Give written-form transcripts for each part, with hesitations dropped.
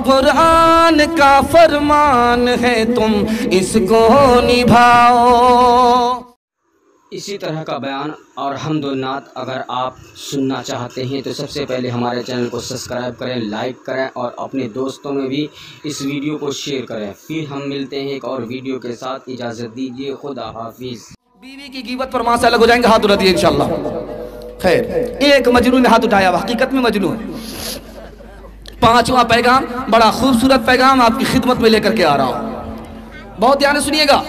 قرآن کا فرمان ہے تم اس کو نبھاؤ۔ اسی طرح کا بیان اور حمد و نعت اگر آپ سننا چاہتے ہیں تو سب سے پہلے ہمارے چینل کو سبسکرائب کریں، لائک کریں اور اپنے دوستوں میں بھی اس ویڈیو کو شیئر کریں۔ پھر ہم ملتے ہیں ایک اور ویڈیو کے ساتھ، اجازت دیجیے، خدا حافظ۔ بیوی کی غیبت پر وہاں سے الگ ہو جائیں گے، ہاتھ اٹھا دیے انشاءاللہ۔ خیر، ایک مجنون نے ہاتھ اٹھایا، حقیقت میں مجنون۔ پانچواں پیغام، بڑا خوبصورت پیغام آپ کی خدمت میں لے کر کے آ رہا ہوں، بہت دھیان سے سنیے گا۔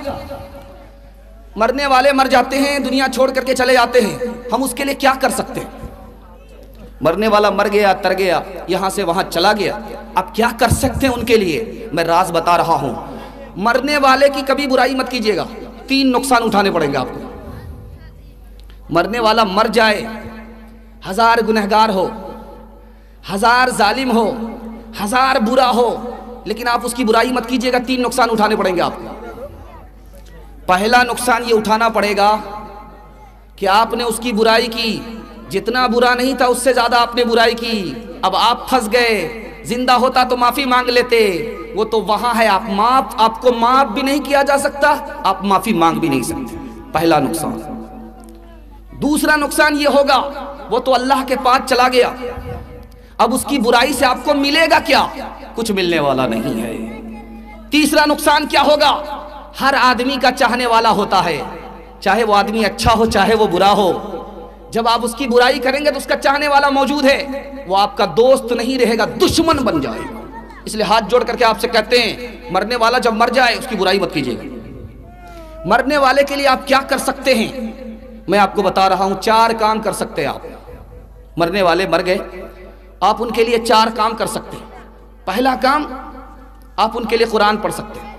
مرنے والے مر جاتے ہیں، دنیا چھوڑ کر کے چلے جاتے ہیں، ہم اس کے لیے کیا کر سکتے ہیں؟ مرنے والا مر گیا، تر گیا، یہاں سے وہاں چلا گیا، اب کیا کر سکتے ہیں ان کے لیے؟ میں راز بتا رہا ہوں۔ مرنے والے کی کبھی برائی مت کیجیے گا، 3 نقصان اٹھانے پڑیں گے آپ کو۔ مرنے والا مر جائے، 1000 گنہگار ہو، 1000 ظالم ہو، 1000 برا ہو، لیکن آپ اس کی برائی مت کیجیے گا، 3 نقصان اٹھانے پڑیں گے آپ کو۔ پہلا نقصان یہ اٹھانا پڑے گا کہ آپ نے اس کی برائی کی، جتنا برا نہیں تھا اس سے زیادہ آپ نے برائی کی، اب آپ پھنس گئے۔ زندہ ہوتا تو معافی مانگ لیتے، وہ تو وہاں ہے، آپ کو معاف بھی نہیں کیا جا سکتا، آپ معافی مانگ بھی نہیں سکتے، پہلا نقصان۔ دوسرا نقصان یہ ہوگا، وہ تو اللہ کے پاس چلا گیا، اب اس کی برائی سے آپ کو ملے گا کیا؟ کچھ ملنے والا نہیں ہے۔ تیسرا نقصان کیا ہوگا؟ ہر آدمی کا چاہنے والا ہوتا ہے، چاہے وہ آدمی اچھا ہو چاہے وہ برا ہو، جب آپ اس کی برائی کریں گے تو اس کا چاہنے والا موجود ہے، وہ آپ کا دوست نہیں رہے گا، دشمن بن جائے گا۔ اس لیے ہاتھ جوڑ کر کے آپ سے کہتے ہیں، مرنے والا جب مر جائے اس کی برائی مت کیجیے گا۔ مرنے والے کے لیے آپ کیا کر سکتے ہیں؟ میں آپ کو بتا رہا ہوں، 4 کام کر سکتے ہیں آپ۔ مرنے والے مر گئے، آپ ان کے لیے 4 کام کر سکتے ہیں۔ پہلا کام، آپ ان کے لیے قرآن پڑھ سکتے ہیں۔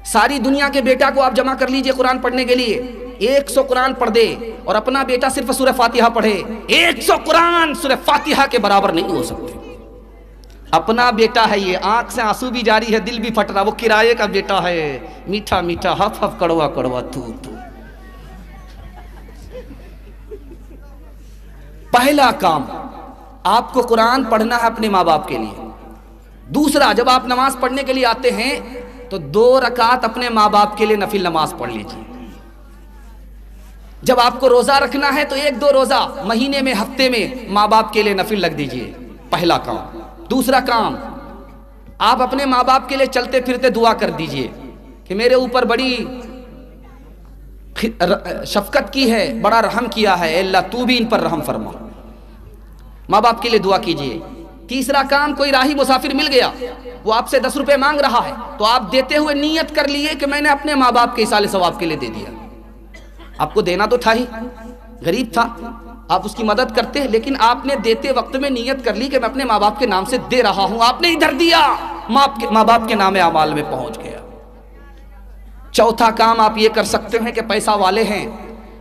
ساری دنیا کے بیٹا کو آپ جمع کر لیجئے قرآن پڑھنے کے لیے، 100 قرآن پڑھ دے، اور اپنا بیٹا صرف سورہ فاتحہ پڑھے، 100 قرآن سورہ فاتحہ کے برابر نہیں ہو سکتے۔ اپنا بیٹا ہے یہ، آنکھ سے آنسو بھی جاری ہے، دل بھی پھٹ رہا، وہ کرائے کا بیٹا ہے، میٹھا میٹھا ہف ہف کڑوا کڑوا تو۔ پہلا کام، آپ کو قرآن پڑھنا ہے اپنے ماں باپ کے لیے۔ دوسرا، جب آپ نماز پڑھنے کے لیے آتے ہیں تو 2 رکعت اپنے ماں باپ کے لیے نفل نماز پڑھ لیجیے۔ جب آپ کو روزہ رکھنا ہے تو 1-2 روزہ مہینے میں، ہفتے میں ماں باپ کے لیے نفل رکھ دیجیے، پہلا کام۔ دوسرا کام، آپ اپنے ماں باپ کے لیے چلتے پھرتے دعا کر دیجیے کہ میرے اوپر بڑی شفقت کی ہے، بڑا رحم کیا ہے، اے اللہ تو بھی ان پر رحم فرما، ماں باپ کے لیے دعا کیجیے۔ تیسرا کام، کوئی راہی مسافر مل گیا، وہ آپ سے 10 روپے مانگ رہا ہے تو آپ دیتے ہوئے نیت کر لیے کہ میں نے اپنے ماں باپ کے ایصال ثواب کے لیے دے دیا۔ آپ کو دینا تو تھا ہی، غریب تھا، آپ اس کی مدد کرتے، لیکن آپ نے دیتے وقت میں نیت کر لی کہ میں اپنے ماں باپ کے نام سے دے رہا ہوں، آپ نے ادھر دیا، ماں باپ کے نام اعمال میں پہنچ گیا۔ چوتھا کام آپ یہ کر سکتے ہیں کہ پیسہ والے ہیں،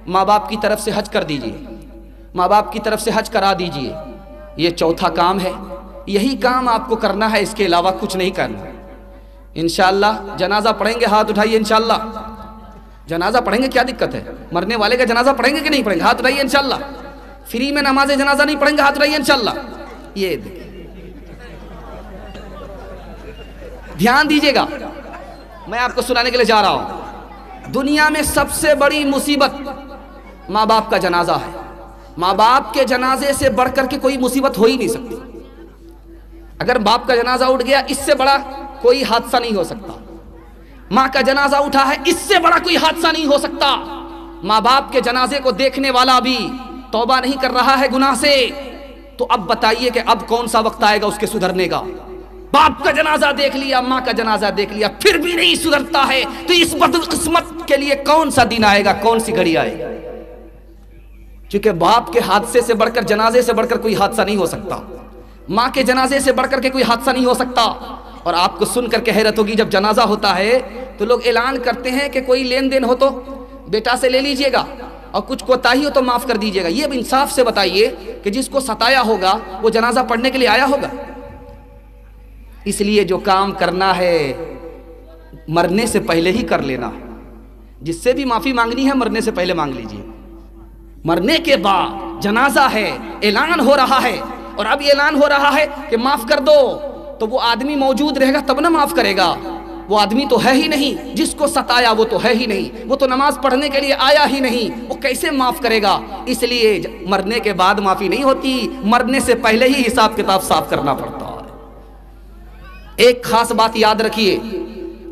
ماں باپ کی طرف سے حج کر دیجئے، ماں باپ کی طرف سے حج کرا دیجئے، یہ چوتھا کام ہے۔ یہی کام آپ کو کرنا ہے، اس کے علاوہ کچھ نہیں کرنا۔ انشاءاللہ جنازہ پڑھیں گے، ہاتھ اٹھائیے انشاءاللہ۔ جنازہ پڑھیں گے، کیا دقت ہے؟ مرنے والے کا جنازہ پڑھیں گے کہ نہیں پڑھیں گے؟ ہاتھ اٹھائیے انشاءاللہ۔ فری میں نماز جنازہ نہیں پڑھیں گے، ہاتھ اٹھائیے انشاءاللہ۔ یہ دھیان دیجئے گا، میں آپ کو سنانے کے لیے جا رہا ہوں۔ دنیا میں سب سے بڑی مصیبت ماں باپ کا جنازہ ہے۔ ماں باپ کے جنازے سے بڑھ کر کے کوئی مصیبت ہو ہی نہیں سکتی۔ اگر باپ کا جنازہ اٹھ گیا، اس سے بڑا کوئی حادثہ نہیں ہو سکتا۔ ماں کا جنازہ اٹھا ہے، اس سے بڑا کوئی حادثہ نہیں ہو سکتا۔ ماں باپ کے جنازے کو دیکھنے والا بھی توبہ نہیں کر رہا ہے گناہ سے، تو اب بتائیے کہ اب کون سا وقت آئے گا اس کے سدھرنے کا؟ باپ کا جنازہ دیکھ لیا، ماں کا جنازہ دیکھ لیا، پھر بھی نہیں سدھرتا ہے، تو اس بدقسمت کے لیے کون سا دن آئے گا، کون سی گھڑی آئے گا؟ چونکہ باپ کے حادثے سے بڑھ کر، جنازے سے بڑھ کر کوئی حادثہ نہیں ہو سکتا، ماں کے جنازے سے بڑھ کر کے کوئی حادثہ نہیں ہو سکتا۔ اور آپ کو سن کر کے حیرت ہوگی، جب جنازہ ہوتا ہے تو لوگ اعلان کرتے ہیں کہ کوئی لین دین ہو تو بیٹا سے لے لیجئے گا، اور کچھ کوتاہی ہو تو معاف کر دیجئے گا۔ یہ اب انصاف سے بتائیے کہ جس کو ستایا ہوگا وہ جنازہ پڑھنے کے لیے آیا ہوگا؟ اس لیے جو کام کرنا ہے مرنے سے پہلے ہی کر لینا۔ جس سے بھی معافی مانگنی ہے مرنے سے پہلے مانگ لیجئے۔ مرنے کے بعد جنازہ ہے، اعلان ہو رہا ہے، اور اب اعلان ہو رہا ہے کہ معاف کر دو، تو وہ آدمی موجود رہے گا تب نہ معاف کرے گا. وہ آدمی تو ہے ہی نہیں، جس کو ستایا وہ تو ہے ہی نہیں، وہ تو نماز پڑھنے کے لیے آیا ہی نہیں، وہ کیسے معاف کرے گا؟ اس لیے مرنے کے بعد معافی نہیں ہوتی، مرنے سے پہلے ہی حساب کتاب صاف کرنا پڑتا ہے. ایک خاص بات یاد رکھیے،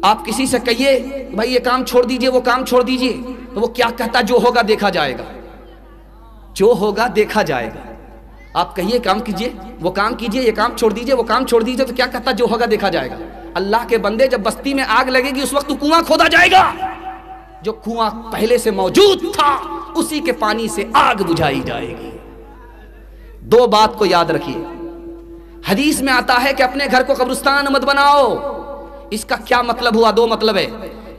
آپ کسی سے کہیے بھائی یہ کام چھوڑ دیجئے، وہ کام چھوڑ دیجئے، تو وہ کیا کہتا؟ جو ہوگا دیکھا جائے گا، جو ہوگا دیکھا جائے گا. آپ کہیے کام کیجئے، وہ کام کیجئے، یہ کام چھوڑ دیجئے، وہ کام چھوڑ دیجئے، تو کیا کہتا؟ جو ہوگا دیکھا جائے گا. اللہ کے بندے، جب بستی میں آگ لگے گی اس وقت کنواں کھودا جائے گا، جو کنواں پہلے سے موجود تھا اسی کے پانی سے آگ بجھائی جائے گی. دو بات کو یاد رکھیے، حدیث میں آتا ہے کہ اپنے گھر کو قبرستان مت بناؤ. اس کا کیا مطلب ہوا؟ دو مطلب ہے.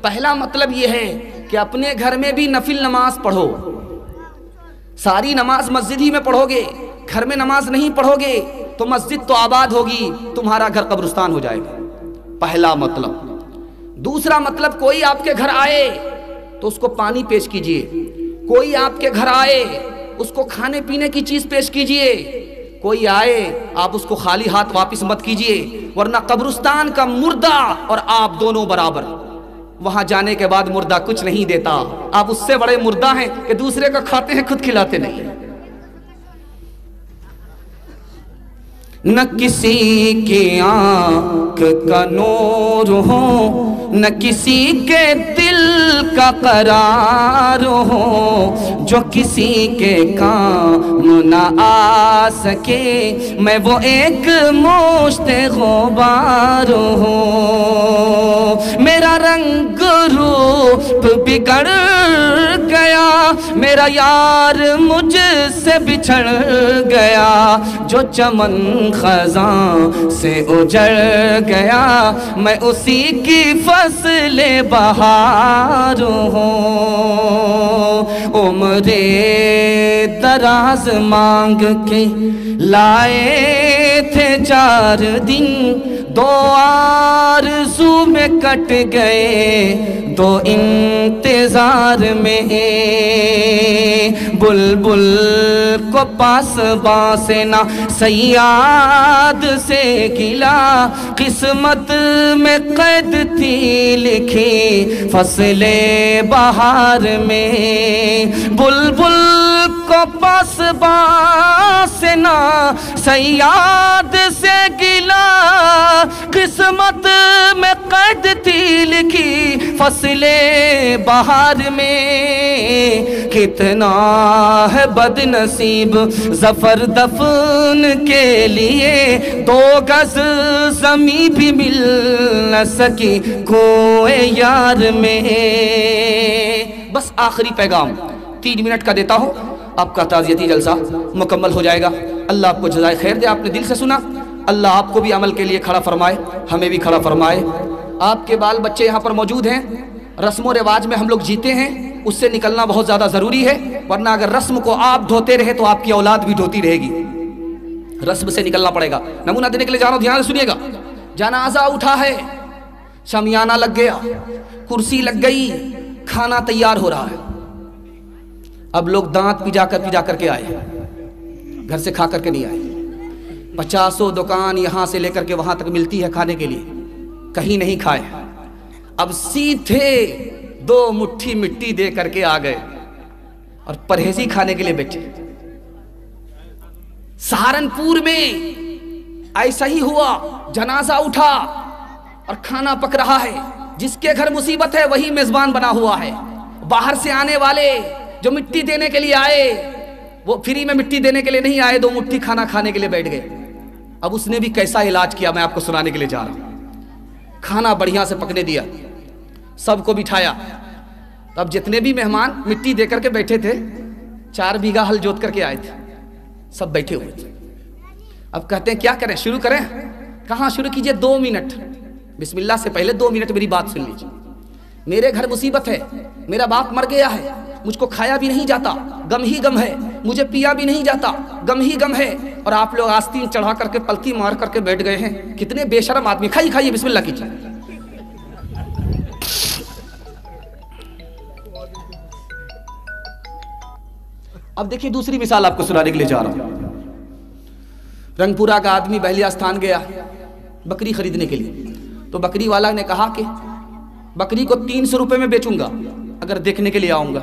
پہلا مطلب یہ ہے کہ اپنے گھر میں بھی نفل نماز پڑھو. ساری نماز مسجد ہی میں پڑھو گے، گھر میں نماز نہیں پڑھو گے تو مسجد تو آباد ہوگی، تمہارا گھر قبرستان ہو جائے گا. پہلا مطلب. دوسرا مطلب، کوئی آپ کے گھر آئے تو اس کو پانی پیش کیجئے، کوئی آپ کے گھر آئے اس کو کھانے پینے کی چیز پیش کیجئے، کوئی آئے آپ اس کو خالی ہاتھ واپس مت کیجئے، ورنہ قبرستان کا مردہ اور آپ دونوں برابر. وہاں جانے کے بعد مردہ کچھ نہیں دیتا، آپ اس سے بڑے مردہ ہیں کہ دوسرے کو کھاتے ہیں خود کھلاتے نہیں. نہ کسی کی آنکھ کا نور ہو، نہ کسی کے دل کا قرار ہو، جو کسی کے کام نہ آ سکے میں وہ ایک مشت غبار ہوں. میرا رنگ روپ بگڑ گیا، میرا یار مجھ سے بچھڑ گیا، جو چمن خزاں سے اجڑ گیا میں اسی کی فصل بہار ہوں. عمر دراز مانگ کے لائے تھے 4 دن، 2 آرزو میں کٹ گئے 2 انتظار میں. بلبل کو پاسباں سے نہ صیاد سے گلا، قسمت میں قید تھی لکھی فصل بہار میں. بلبل کو پاسباں سے نہ صیاد سے گلا، قسمت میں قید تھی لکھی فصل بہار میں. کتنا ہے بد نصیب ظفر دفن کے لیے، 2 گز زمین بھی مل نہ سکی کوئے یار میں. بس آخری پیغام 3 منٹ کا دیتا ہوں، آپ کا تعزیتی جلسہ مکمل ہو جائے گا. اللہ آپ کو جزائے خیر دے، آپ نے دل سے سنا. اللہ آپ کو بھی عمل کے لیے کھڑا فرمائے، ہمیں بھی کھڑا فرمائے. آپ کے بال بچے یہاں پر موجود ہیں، رسم و رواج میں ہم لوگ جیتے ہیں، اس سے نکلنا بہت زیادہ ضروری ہے، ورنہ اگر رسم کو آپ دھوتے رہے تو آپ کی اولاد بھی دھوتی رہے گی. رسم سے نکلنا پڑے گا. نمونہ دینے کے لیے جا رہا ہوں، دھیان سے سنیے گا. جنازہ اٹھا ہے، شمیانہ لگ گیا، کرسی لگ گئی، کھانا تیار ہو رہا ہے. اب لوگ دانت پجا کر کے آئے، گھر سے کھا کر کے نہیں آئے. 50 دکان یہاں سے لے کر کے وہاں تک ملتی ہے کھانے کے لیے، کہیں نہیں کھائے. اب سیدھے 2 مٹھی مٹی دے کر کے آ گئے اور پرہیزی کھانے کے لیے بیٹھے. سہارنپور میں ایسا ہی ہوا، جنازہ اٹھا اور کھانا پک رہا ہے. جس کے گھر مصیبت ہے وہی میزبان بنا ہوا ہے. باہر سے آنے والے جو مٹی دینے کے لیے آئے وہ فری میں مٹی دینے کے لیے نہیں آئے، 2 مٹھی کھانا کھانے کے لیے بیٹھ گئے. اب اس نے بھی کیسا علاج کیا میں آپ کو سنانے کے لیے جا رہا ہوں. کھانا بڑھیا سے پکنے دیا، سب کو بٹھایا. اب جتنے بھی مہمان مٹی دے کر کے بیٹھے تھے، 4 بیگھہ ہل جوت کر کے آئے تھے، سب بیٹھے ہوئے تھے. اب کہتے ہیں کیا کریں، شروع کریں؟ کہاں شروع کیجئے؟ 2 منٹ بسم اللہ سے پہلے 2 منٹ میری بات سن لیجیے. میرے گھر مصیبت ہے، میرا باپ مر گیا ہے، مجھ کو کھایا بھی نہیں جاتا، غم ہی غم ہے، مجھے پیا بھی نہیں جاتا، غم ہی غم ہے، اور آپ لوگ آستین چڑھا کر کے پلکی مار کر کے بیٹھ گئے ہیں. کتنے بے شرم آدمی. کھائیے بسم اللہ کیجیے. اب دیکھیے دوسری مثال آپ کو سنانے کے لیے جا رہا ہوں. رنگ پورا کا آدمی بہلی استھان گیا، بکری خریدنے کے لیے. تو بکری والا نے کہا کہ بکری کو 300 روپے میں بیچوں گا اگر دیکھنے کے لیے آؤں گا,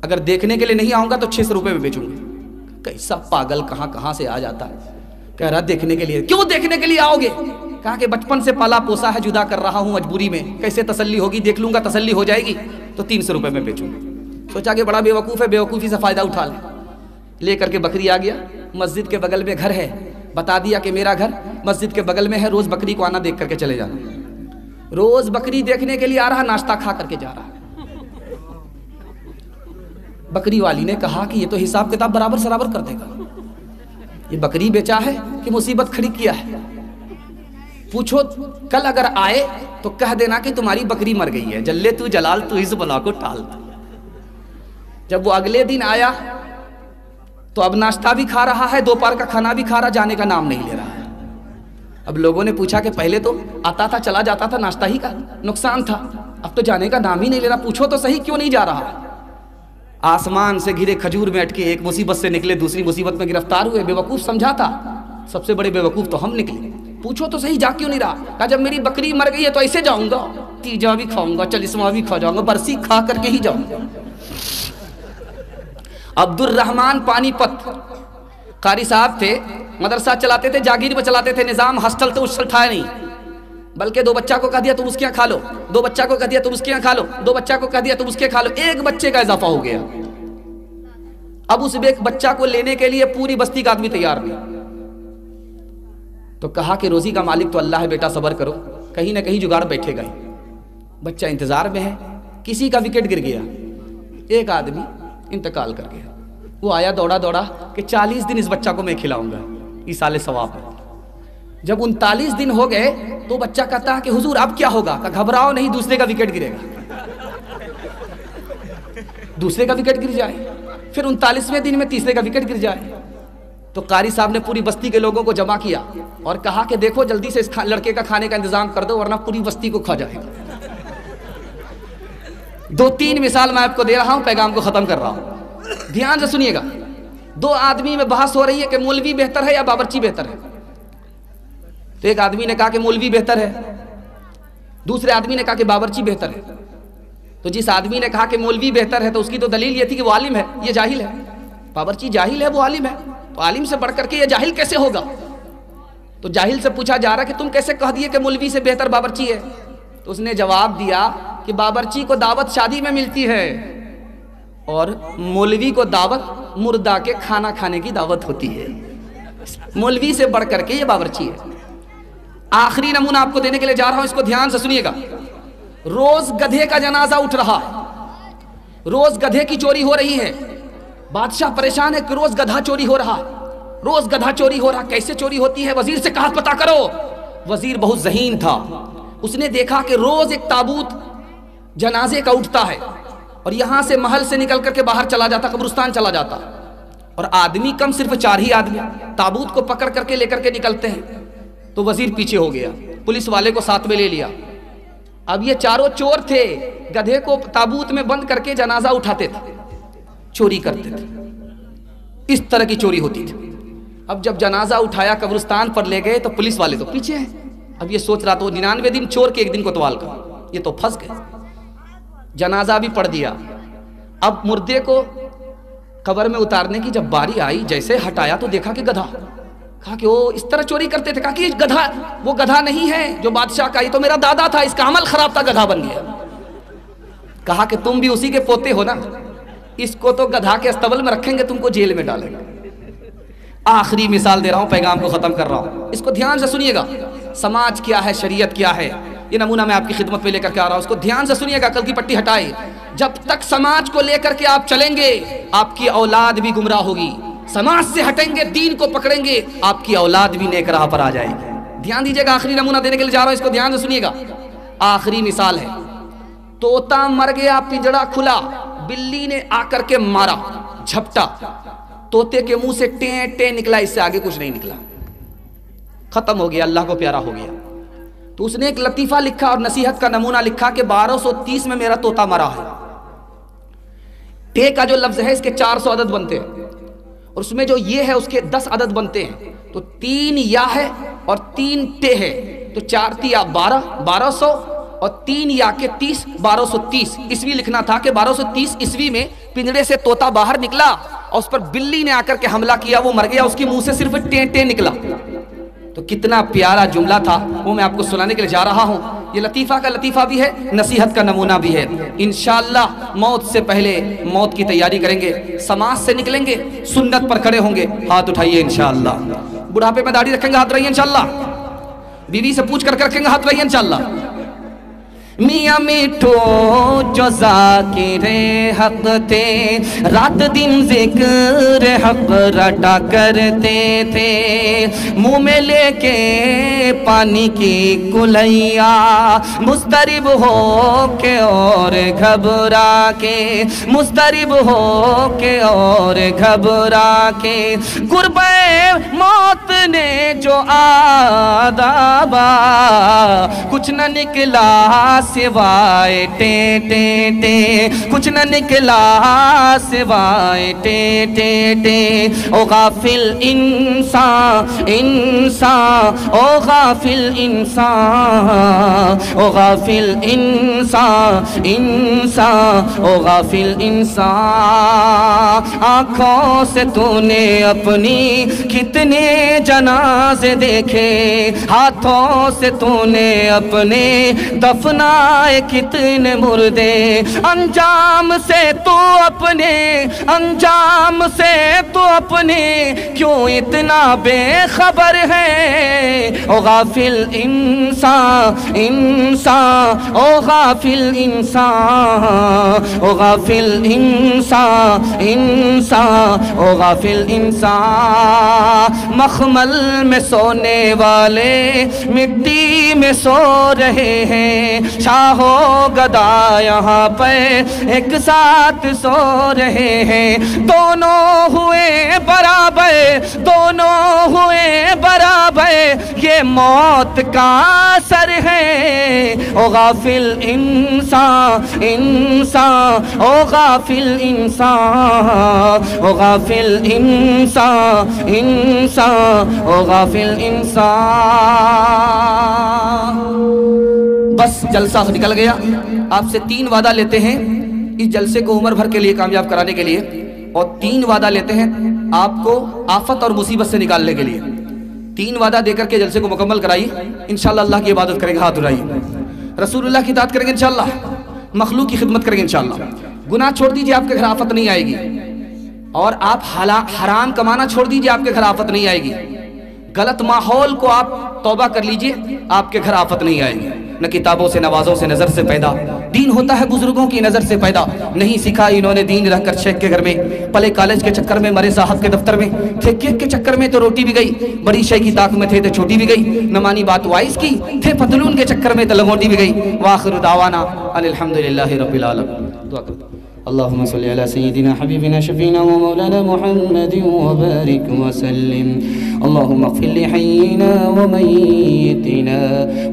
اگر دیکھنے کے لیے نہیں آؤں گا تو 600 روپے میں بیچوں گا. کیسا پاگل کہاں سے آ جاتا ہے, کہہ رہا دیکھنے کے لیے. کیوں دیکھنے کے لیے آؤ گے؟ کہا کہ بچپن سے پالا پوسا ہے, جدا کر رہا ہوں مجبوری میں, کیسے تسلی ہوگی, دیکھ لوں گا تسلی ہو جائے گی تو 300 روپے میں بیچوں گا. سوچا کہ بڑا بیوقوف ہے, بیوقوفی سے فائدہ اٹھا لے کر کے بکری آ گیا. مسجد کے بغل میں گھر ہے, بتا دیا کہ میرا گھر مسجد کے بغل میں ہے, روز بکری کو آنا دیکھ کر کے چلے جانا. روز بکری دیکھنے کے لیے آ رہا, ناشتہ کھا کر کے جا رہا. بکری والی نے کہا کہ یہ تو حساب کتاب برابر سرابر کر دے گا, یہ بکری بیچا ہے کہ مصیبت کھڑی کیا ہے. پوچھو کل اگر آئے تو کہہ دینا کہ تمہاری بکری مر گئی ہے, جلے تو جلال تو اس بلا کو ٹال. جب وہ اگلے دن آیا تو اب ناشتہ بھی کھا رہا ہے, دوپہر کا کھانا بھی کھا رہا, جانے کا نام نہیں لے رہا ہے. اب لوگوں نے پوچھا کہ پہلے تو آتا تھا چلا جاتا تھا, ناشتہ ہی کا نقصان تھا, اب تو جانے کا نام ہی نہیں لے رہا. پوچھو تو صحیح کیوں نہیں جا رہا؟ آسمان سے گرے کھجور میں اٹکے, ایک مصیبت سے نکلے دوسری مصیبت میں گرفتار ہوئے. بیوقوف سمجھا تھا, سب سے بڑے بیوقوف تو ہم نکلے. پوچھو تو صحیح جا کیوں نہیں رہا؟ کہا جب میری بکری مر گئی ہے تو ایسے جاؤں گا, تیجا بھی کھاؤں گا, چالیسواں بھی کھا جاؤں گا, برسی کھا کر کے ہی جاؤں گا. عبد الرحمن پانی پت قاری صاحب تھے, مدرسہ چلاتے تھے, جاگیر میں چلاتے تھے نظام. ہاسٹل تو اسٹل تھا نہیں, بلکہ 2 بچہ کو کہہ دیا تم اس کے یہاں کھا لو, 2 بچہ کو کہہ دیا تم اس کے یہاں کھا لو, 2 بچہ کو کہہ دیا تم اس کے کھا لو. 1 بچے کا اضافہ ہو گیا. اب اس ایک بچہ کو لینے کے لیے پوری بستی کا آدمی تیار نہیں. تو کہا کہ روزی کا مالک تو اللہ ہے بیٹا, صبر کرو, کہیں نہ کہیں جگاڑ بیٹھے گا. بچہ انتظار میں ہے, کسی کا وکٹ گر گیا, ایک آدمی انتقال کر گیا. وہ آیا دوڑا دوڑا کہ 40 دن اس بچہ کو میں کھلاؤں گا, ایصال ثواب ہے. جب 39 دن ہو گئے تو بچہ کہتا ہے کہ حضور اب کیا ہوگا؟ کہ گھبراؤ نہیں, دوسرے کا وکٹ گرے گا. دوسرے کا وکٹ گر جائے, پھر 39ویں دن میں تیسرے کا وکٹ گر جائے. تو قاری صاحب نے پوری بستی کے لوگوں کو جمع کیا اور کہا کہ دیکھو جلدی سے اس لڑکے کا کھانے کا انتظام کر دو ورنہ پوری بستی کو کھا جائے گا. 2-3 مثال میں آپ کو دے رہا ہوں, پیغام کو ختم کر رہا ہوں, دھیان سے سنیے گا. 2 آدمی میں بحث ہو رہی ہے کہ مولوی بہتر ہے یا باورچی بہتر ہے. تو ایک آدمی نے کہا کہ مولوی بہتر ہے, دوسرے آدمی نے کہا کہ باورچی بہتر ہے. تو جس آدمی نے کہا کہ مولوی بہتر ہے تو اس کی تو دلیل یہ تھی کہ وہ عالم ہے, یہ جاہل ہے. باورچی جاہل ہے, وہ عالم ہے, تو عالم سے بڑھ کر کے یہ جاہل کیسے ہوگا؟ تو جاہل سے پوچھا جا رہا کہ تم کیسے کہہ دیے کہ مولوی سے بہتر باورچی ہے؟ تو اس نے جواب دیا کہ باورچی کو دعوت شادی میں ملتی ہے اور مولوی کو دعوت مردہ کے کھانا کھانے کی دعوت ہوتی ہے. مولوی سے بڑھ کر کے یہ باورچی ہے. آخری نمونہ آپ کو دینے کے لیے جا رہا ہوں, اس کو دھیان سے سنیے گا. روز گدھے کا جنازہ اٹھ رہا, روز گدھے کی چوری ہو رہی ہے. بادشاہ پریشان ہے کہ روز گدھا چوری ہو رہا, روز گدھا چوری ہو رہا, کیسے چوری ہوتی ہے؟ وزیر سے کہا پتا کرو. وزیر بہت ذہین تھا, اس نے دیکھا کہ روز ایک تابوت جنازے کا اٹھتا ہے اور یہاں سے محل سے نکل کر کے باہر چلا جاتا, قبرستان چلا جاتا, اور آدمی کم صرف 4 ہی آدمی تابوت کو پکڑ کر کے لے کر کے نکلتے ہیں. تو وزیر پیچھے ہو گیا, پولیس والے کو ساتھ میں لے لیا. اب یہ چاروں چور تھے, گدھے کو تابوت میں بند کر کے جنازہ اٹھاتے تھے, چوری کرتے تھے. اس طرح کی چوری ہوتی تھی. اب جب جنازہ اٹھایا قبرستان پر لے گئے تو پولیس والے تو پیچھے ہیں. اب یہ سوچ رہا تو 99 دن چور کے 1 دن کوتوال کا, یہ تو پھنس گئے. جنازہ بھی پڑھ دیا. اب مردے کو قبر میں اتارنے کی جب باری آئی, جیسے ہٹایا تو دیکھا کہ گدھا. کہا کہ وہ اس طرح چوری کرتے تھے. کہا کہ یہ گدھا, وہ گدھا نہیں ہے جو بادشاہ کا, یہ تو میرا دادا تھا, اس کا عمل خراب تھا, گدھا بن گیا. کہا کہ تم بھی اسی کے پوتے ہو نا, اس کو تو گدھا کے استبل میں رکھیں گے, تم کو جیل میں ڈالیں گے. آخری مثال دے رہا ہوں, پیغام کو ختم کر رہا ہوں, اس کو دھیان سے سنیے گا. سماج کیا ہے, شریعت کیا ہے, یہ نمونہ میں آپ کی خدمت میں لے کر کے آ رہا ہوں, اس کو دھیان سے سنیے گا. کل کی پٹی ہٹائے. جب تک سماج کو لے کر کے آپ چلیں گے آپ کی اولاد بھی گمراہ ہوگی. سماج سے ہٹیں گے, دین کو پکڑیں گے, آپ کی اولاد بھی نیک راہ پر آ جائے گی. دھیان دیجیے گا, آخری نمونہ دینے کے لیے جا رہا ہوں, اس کو دھیان سے سنیے گا. آخری مثال ہے. طوطا مر گیا, پنجڑا کھلا, بلی نے آ کر کے مارا, جھپٹا, طوطے کے منہ سے ٹیں ٹیں نکلا, اس سے آگے کچھ نہیں نکلا, ختم ہو گیا, اللہ کو پیارا ہو گیا. تو اس نے ایک لطیفہ لکھا اور نصیحت کا نمونہ لکھا کہ 1230 میں میرا طوطا مرا ہے. ٹے کا جو لفظ ہے اس کے 400 عدد بنتے ہیں, اور اس میں جو یہ ہے اس کے 10 عدد بنتے ہیں، تو 3 یا ہے اور 3 تے ہے، تو 4 تیا 12، 1200 اور 3 یا کے 30، 1230 عیسوی لکھنا تھا کہ 1230 عیسوی میں پنجرے سے طوطا باہر نکلا اور اس پر بلی نے آ کر کے حملہ کیا، وہ مر گیا، اس کے منہ سے صرف ٹیں ٹیں نکلا۔ تو کتنا پیارا جملہ تھا، وہ میں آپ کو سنانے کے لیے جا رہا ہوں۔ یہ لطیفہ کا لطیفہ بھی ہے، نصیحت کا نمونہ بھی ہے۔ انشاءاللہ موت سے پہلے موت کی تیاری کریں گے، سماج سے نکلیں گے، سنت پر کھڑے ہوں گے، ہاتھ اٹھائیے انشاءاللہ۔ بڑھاپے میں داڑھی رکھیں گے، ہاتھ رہیے انشاءاللہ۔ بیوی سے پوچھ کر رکھیں گے، ہاتھ رہیے انشاءاللہ۔ میاں میٹھو جو ذاکر حق تھے، رات دن ذکر حق رٹا کرتے تھے، منہ میں لے کے پانی کی کلیا، مضطرب ہو کے اور گھبرا کے، مضطرب ہو کے اور گھبرا کے، قربے موت نے جو آدابا، کچھ نہ نکلا سوائے ٹیں ٹیں ٹیں، کچھ نہ نکلا سوائے ٹیں ٹیں ٹیں۔ او غافل انسان انسان، او غافل انسان، او غافل انسان انسان، او غافل انسان۔ آنکھوں سے تو نے اپنی کتنے جنازے دیکھے، ہاتھوں سے تو نے اپنے دفنائے کتنے مردے، انجام سے تو اپنے، انجام سے تو اپنے کیوں اتنا بے خبر ہے۔ او غافل انسان انسان، او غافل انسان، او غافل انسان انسان، او غافل انسان۔ مخمل میں سونے والے مٹی میں سو رہے ہیں، شاہ و گدا یہاں پہ ایک ساتھ سو رہے ہیں، دونوں ہوئے برابر، دونوں ہوئے برابر، یہ موت کا اثر ہے۔ او غافل انسان انسان، او غافل انسان، او غافل انسان انسان، او غافل انسان۔ بس جلسہ نکل گیا۔ آپ سے 3 وعدہ لیتے ہیں اس جلسے کو عمر بھر کے لیے کامیاب کرانے کے لیے، اور 3 وعدہ لیتے ہیں آپ کو آفت اور مصیبت سے نکالنے کے لیے۔ 3 وعدہ دے کر کے جلسے کو مکمل کرائیے، انشاءاللہ اللہ کی عبادت کریں گے، ہاتھ اٹھائیے، رسول اللہ کی اطاعت کریں گے انشاءاللہ، مخلوق کی خدمت کریں گے انشاءاللہ۔ گناہ چھوڑ دیجئے، آپ کے گھر آفت نہیں آئے گی، اور آپ حرام کمانا چھوڑ دیجئے، آپ کے گھر آفت نہیں آئے گی۔ غلط ماحول کو آپ توبہ کر لیجئے، آپ کے گھر آفت نہیں آئے گی۔ نہ کتابوں سے، نوازوں سے، نظر سے پیدا، دین ہوتا ہے بزرگوں کی نظر سے پیدا۔ نہیں سکھا انہوں نے دین رہ کر شیخ کے گھر میں، پلے کالج کے چکر میں، مرے صاحب کے دفتر میں، تھے کیک کے چکر میں تو روٹی بھی گئی، بڑی شے کی طاق میں تھے تو چھوٹی بھی گئی، نہ مانی بات وائس کی، تھے پتلون کے چکر میں تو لنگوٹی بھی گئی۔ وآخر دعوانا ان الحمدللہ رب العالمین۔ دعا کرتا اللهم صل على سيدنا حبيبنا شفينا ومولانا محمد وبارك وسلم. اللهم اغفر لحينا وميتنا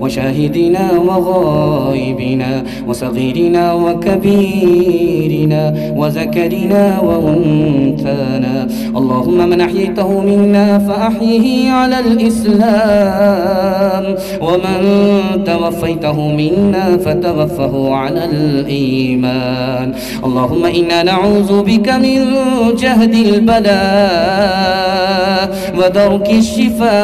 وشاهدنا وغائبنا وصغيرنا وكبيرنا وذكرنا وأنثانا. اللهم من أحييته منا فأحيه على الإسلام، ومن توفيته منا فتوفه على الإيمان. اللهم إنا نعوذ بك من جهد البلاء ودرك الشفاء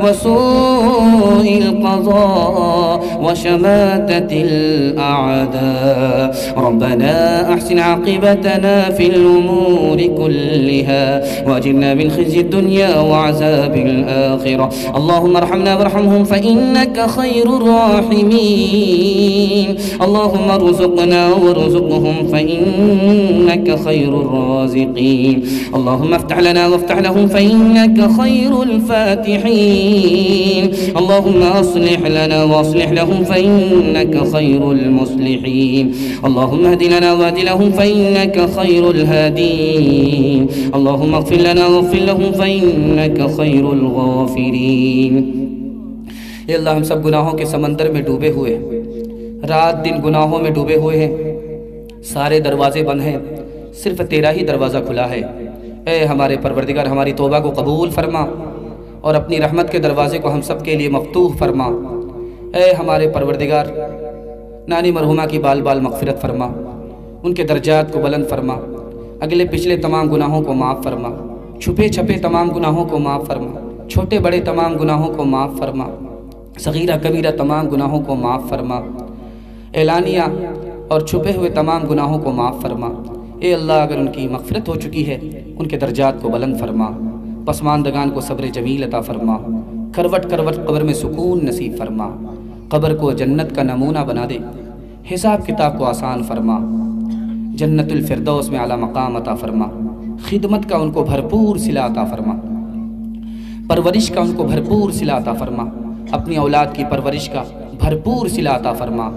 وسوء القضاء وشماتة الأعداء. ربنا أحسن عاقبتنا في الأمور كلها وأجرنا من خزي الدنيا وعذاب الآخرة. اللهم ارحمنا وارحمهم فإنك خير الراحمين. اللهم ارزقنا وارزقهم فإنك خير الرازقين. اللهم افتح لنا وافتح لهم فإنك خير الفاتحين. اللهم أصلح لنا وأصلح لهم فإنك خير المصلحين. اللهم اهد لنا واهد لهم فإنك خير الهادين. اللهم اغفر لنا واغفر لهم فإنك خير الغافرين. اے اللہ ہم سب گناہوں کے سمندر میں ڈوبے ہوئے ہیں، رات دن گناہوں میں ڈوبے ہوئے ہیں، سارے دروازے بند ہیں، صرف تیرا ہی دروازہ کھلا ہے۔ اے ہمارے پروردگار ہماری توبہ کو قبول فرما اور اپنی رحمت کے دروازے کو ہم سب کے لیے مفتوح فرما۔ اے ہمارے پروردگار نانی مرحومہ کی بال بال مغفرت فرما، ان کے درجات کو بلند فرما، اگلے پچھلے تمام گناہوں کو معاف فرما، چھپے چھپے تمام گناہوں کو معاف فرما، چھوٹے بڑے تمام گناہوں کو معاف فرما، صغیرہ کبیرہ تمام گناہوں کو معاف فرما، اعلانیہ اور چھپے ہوئے تمام گناہوں کو معاف فرما۔ اے اللہ اگر ان کی مغفرت ہو چکی ہے ان کے درجات کو بلند فرما، پسماندگان کو صبر جمیل عطا فرما، کروٹ کروٹ قبر میں سکون نصیب فرما، قبر کو جنت کا نمونہ بنا دے، حساب کتاب کو آسان فرما، جنت الفردوس میں اعلیٰ مقام عطا فرما، خدمت کا ان کو بھرپور صلہ عطا فرما، پرورش کا ان کو بھرپور صلہ عطا فرما، اپنی اولاد کی پرورش کا بھرپور صلہ عطا فرما،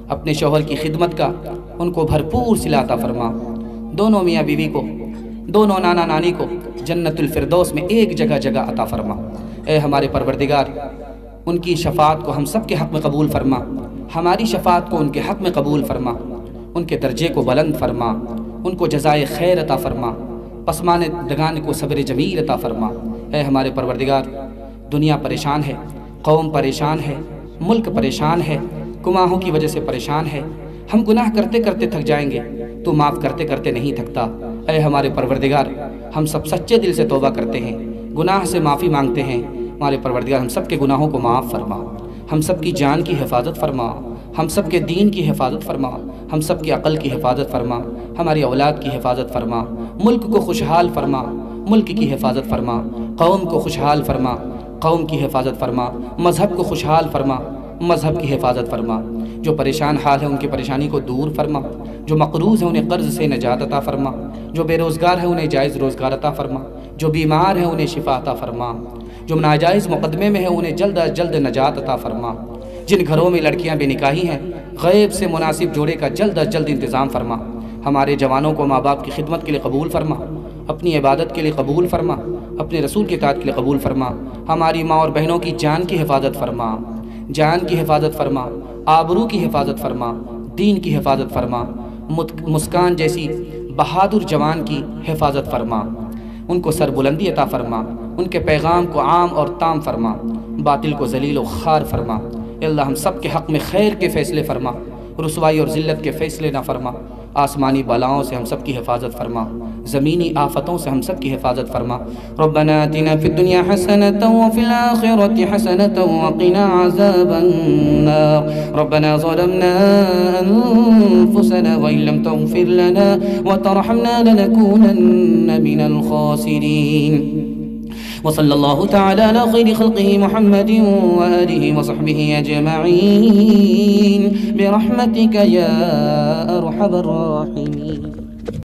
اپنے شوہر کی خدمت کا ان کو بھرپور صلہ عطا فرما، دونوں میاں بیوی کو، دونوں نانا نانی کو جنت الفردوس میں ایک جگہ جگہ عطا فرما۔ اے ہمارے پروردگار ان کی شفاعت کو ہم سب کے حق میں قبول فرما، ہماری شفاعت کو ان کے حق میں قبول فرما، ان کے درجے کو بلند فرما، ان کو جزائے خیر عطا فرما، پسماندگان کو صبر جمیل عطا فرما۔ اے ہمارے پروردگار دنیا پریشان ہے، قوم پریشان ہے، ملک پریشان ہے، گناہوں کی وجہ سے پریشان ہے، ہم گناہ کرتے کرتے تھک جائیں گے، تو معاف کرتے کرتے نہیں تھکتا۔ اے ہمارے پروردگار ہم سب سچے دل سے توبہ کرتے ہیں، گناہ سے معافی مانگتے ہیں، ہمارے پروردگار ہم سب کے گناہوں کو معاف فرما، ہم سب کی جان کی حفاظت فرما، ہم سب کے دین کی حفاظت فرما، ہم سب کی عقل کی حفاظت فرما، ہماری اولاد کی حفاظت فرما، ملک کو خوشحال فرما، ملک کی حفاظت فرما، قوم کو خوشحال فرما، قوم کی حفاظت فرما، مذہب کو خوشحال فرما، مذہب کی حفاظت فرما، جو پریشان حال ہے ان کی پریشانی کو دور فرما، جو مقروض ہیں انہیں قرض سے نجات عطا فرما، جو بے روزگار ہیں انہیں جائز روزگار عطا فرما، جو بیمار ہیں انہیں شفا عطا فرما، جو ناجائز مقدمے میں ہیں انہیں جلد از جلد نجات عطا فرما، جن گھروں میں لڑکیاں بے نکاحی ہیں غیب سے مناسب جوڑے کا جلد از جلد انتظام فرما، ہمارے جوانوں کو ماں باپ کی خدمت کے لیے قبول فرما، اپنی عبادت کے لیے قبول فرما، اپنے رسول کی اطاعت کے لیے قبول فرما، ہماری ماں اور بہنوں کی جان کی حفاظت فرما، جان کی حفاظت فرما، آبرو کی حفاظت فرما، دین کی حفاظت فرما، مسکان جیسی بہادر جوان کی حفاظت فرما، ان کو سربلندی عطا فرما، ان کے پیغام کو عام اور تام فرما، باطل کو ذلیل و خوار فرما۔ اے اللہ ہم سب کے حق میں خیر کے فیصلے فرما، رسوائی اور ذلت کے فیصلے نہ فرما، آسمانی بلاؤں سے ہم سب کی حفاظت فرما، زمینی آفتوں سے ہم سب کی حفاظت فرما۔ ربنا آتنا فی الدنیا حسنۃ وفی الآخرۃ حسنۃ وقنا عذاب النار۔ ربنا ظلمنا انفسنا وان لم تغفر لنا وترحمنا لنكونن من الخاسرین۔ وصلى الله تعالى على خير خلقه محمد وآله وصحبه أجمعين برحمتك يا أرحم الراحمين۔